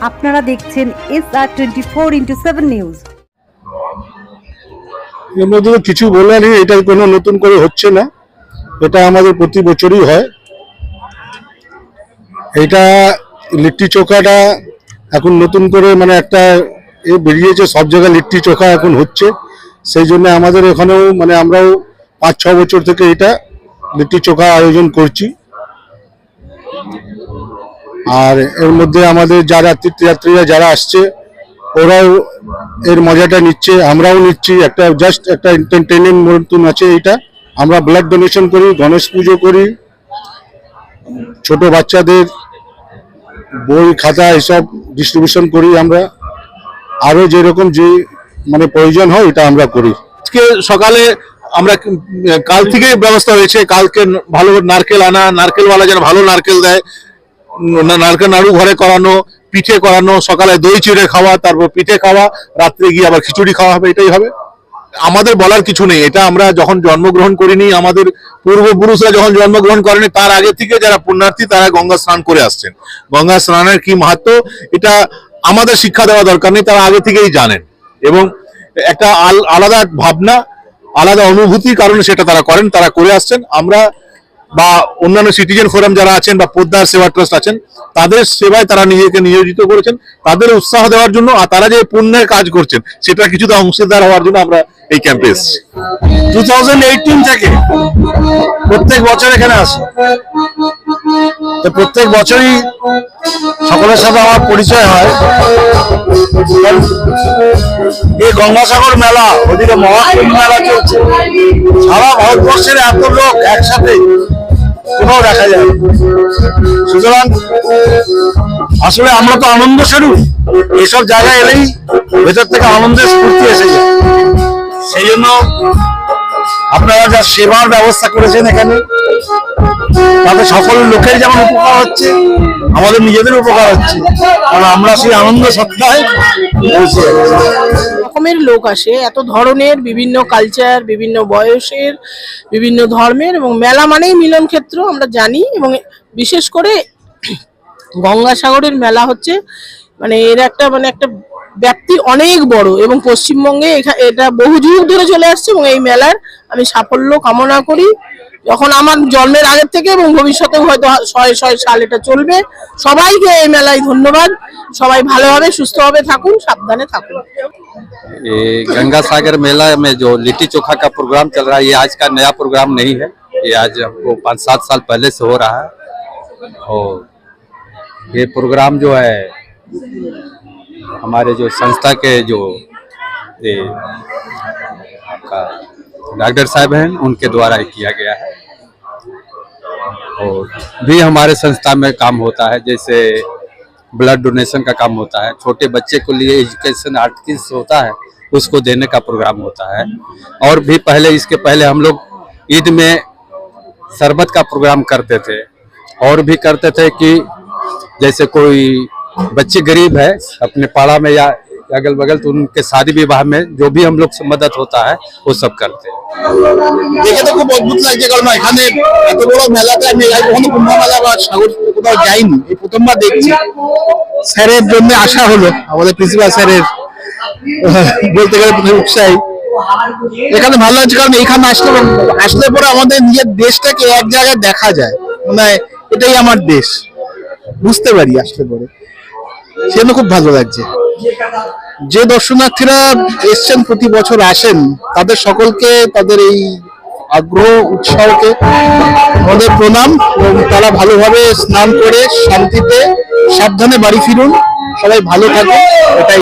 আপনারা দেখছেন SR24x7 news. এর মধ্যে কিছু বলার নেই, এটা কোনো নতুন করে হচ্ছে না, এটা আমাদের প্রতি বছরই হয়। এটা লিট্টি চোখাটা এখন নতুন করে মানে একটা বেরিয়েছে, সব জায়গায় লিট্টি চোখা এখন হচ্ছে। সেই জন্য আমাদের এখানেও মানে আমরাও 5-6 বছর থেকে এটা লিট্টি চোখা আয়োজন করছি। আর এর মধ্যে আমাদের যারা তীর্থযাত্রীরা যারা আসছে ওরাও এর মজাটা নিচ্ছে, আমরাও নিচ্ছি। একটা জাস্ট একটা এন্টারটেইনমেন্ট মতন আছে এটা। আমরা ব্লাড ডোনেশন করি, গণেশ পুজো করি, ছোট বাচ্চাদের বই খাতা এসব ডিস্ট্রিবিউশন করি আমরা। আরো যেরকম যে মানে প্রয়োজন হয় এটা আমরা করি। আজকে সকালে আমরা কাল থেকে ব্যবস্থা হয়েছে, কালকে ভালো নারকেল আনা, নারকেলওয়ালা যেন ভালো নারকেল দেয়, নারকেল নাড়ু ঘরে করানো, পিঠে করানো, সকালে দই চিড়ে খাওয়া, তারপর পিঠে খাওয়া, রাত্রে গিয়ে আবার খিচুড়ি খাওয়া হবে। এটাই হবে। আমাদের বলার কিছু নেই, এটা আমরা যখন জন্মগ্রহণ করিনি, আমাদের পূর্বপুরুষরা যখন জন্মগ্রহণ করেনি তার আগে থেকে যারা পুণ্যার্থী তারা গঙ্গা স্নান করে আসছেন। গঙ্গা স্নানের কি মাহাত্ম্য এটা আমাদের শিক্ষা দেওয়া দরকার নেই, তারা আগে থেকেই জানেন এবং একটা আলাদা ভাবনা, আলাদা অনুভূতির কারণে সেটা তারা করেন, তারা করে আসছেন। আমরা বা অন্যান্য সিটিজেন ফোরাম যারা আছেন বা পোদ্দার সেবা ট্রাস্ট আছেন তাদের সেবায় তারা নিজেকে নিয়োজিত করেছেন, তাদের উৎসাহ দেওয়ার জন্য। আর তারা যে পুণ্যের কাজ করছেন সেটা কিছুটা অংশীদার হওয়ার জন্য আমরা এই ক্যাম্পে এসেছি। 2018 থেকে প্রত্যেক বছর এখানে আসি, তো প্রত্যেক বছরই সকলের সাথে আমার পরিচয় হয়। এই গঙ্গাসাগর মেলা, ওদিকে মহাকুম্ভ মেলা চলছে, সারা ভারতবর্ষের এত লোক একসাথে কোথাও দেখা যায়। সুতরাং আসলে আমরা তো আনন্দ স্বরূপ, এসব জায়গায় এলেই ভেতর থেকে আনন্দের স্ফূর্তি এসে যায়। সেই জন্য আপনারা যা সেবার ব্যবস্থা করেছেন এখানে, তাতে সকল লোকের যেমন উপকার হচ্ছে, আমাদের নিজেদের উপকার হচ্ছে, কারণ আমরা সেই আনন্দ সত্তায় পৌঁছে রকমের লোক আসে, এত ধরনের বিভিন্ন কালচার, বিভিন্ন বয়সের, বিভিন্ন ধর্মের, এবং মেলা মানেই মিলন ক্ষেত্র আমরা জানি। এবং বিশেষ করে গঙ্গাসাগরের মেলা হচ্ছে মানে এর একটা ব্যাপ্তি অনেক বড়, এবং পশ্চিমবঙ্গে এটা বহু যুগ ধরে চলে আসছে। এবং এই মেলার আমি সাফল্য কামনা করি, যখন আমার জন্মের আগের থেকে এবং ভবিষ্যতেও হয়তো 100 সাল এটা চলবে। সবাইকে এই মেলায় ধন্যবাদ, সবাই ভালোভাবে সুস্থভাবে থাকুন, সাবধানে থাকুন। ये गंगा सागर मेला में जो लिट्टी चोखा का प्रोग्राम चल रहा है, ये आज का नया प्रोग्राम नहीं है, ये आज हमको 5-7 साल पहले से हो रहा है। और ये प्रोग्राम जो है हमारे जो संस्था के जो आपका डॉक्टर साहब हैं उनके द्वारा किया गया है। और भी हमारे संस्था में काम होता है, जैसे ब्लड डोनेशन का काम होता है, छोटे बच्चे को लिए एजुकेशन आर्टिस्ट होता है उसको देने का प्रोग्राम होता है। और भी पहले, इसके पहले हम लोग ईद में शरबत का प्रोग्राम करते थे। और भी करते थे कि जैसे कोई बच्चे गरीब है अपने पाड़ा में या अगल बगल, तो उनके शादी विवाह में जो भी हम लोग से मदद होता है वो सब करते हैं। দেখে তো খুব অদ্ভুত লাগছে, কারণ এখানে এত বড় মেলাতে আমি কখনো কুম্ভ মেলা বা সাগর কোথাও যাইনি, এই প্রথমবার দেখছি। স্যারের জন্য আসা হলো, আমাদের প্রিন্সিপাল স্যারের বলতে গেলে প্রথমে উৎসাহী। এখানে ভালো লাগছে, কারণ এখানে আসলে পরে আমাদের নিজের দেশটাকে এক জায়গায় দেখা যায়, মানে এটাই আমার দেশ বুঝতে পারি আসলে পরে, সেজন্য খুব ভালো লাগছে। যে দর্শনার্থীরা এসছেন, প্রতি বছর আসেন, তাদের সকলকে তাদের এই আগ্রহ উৎসাহকে আমাদের প্রণাম। এবং তারা ভালোভাবে স্নান করে শান্তিতে সাবধানে বাড়ি ফিরুন, সবাই ভালো থাকুন, এটাই।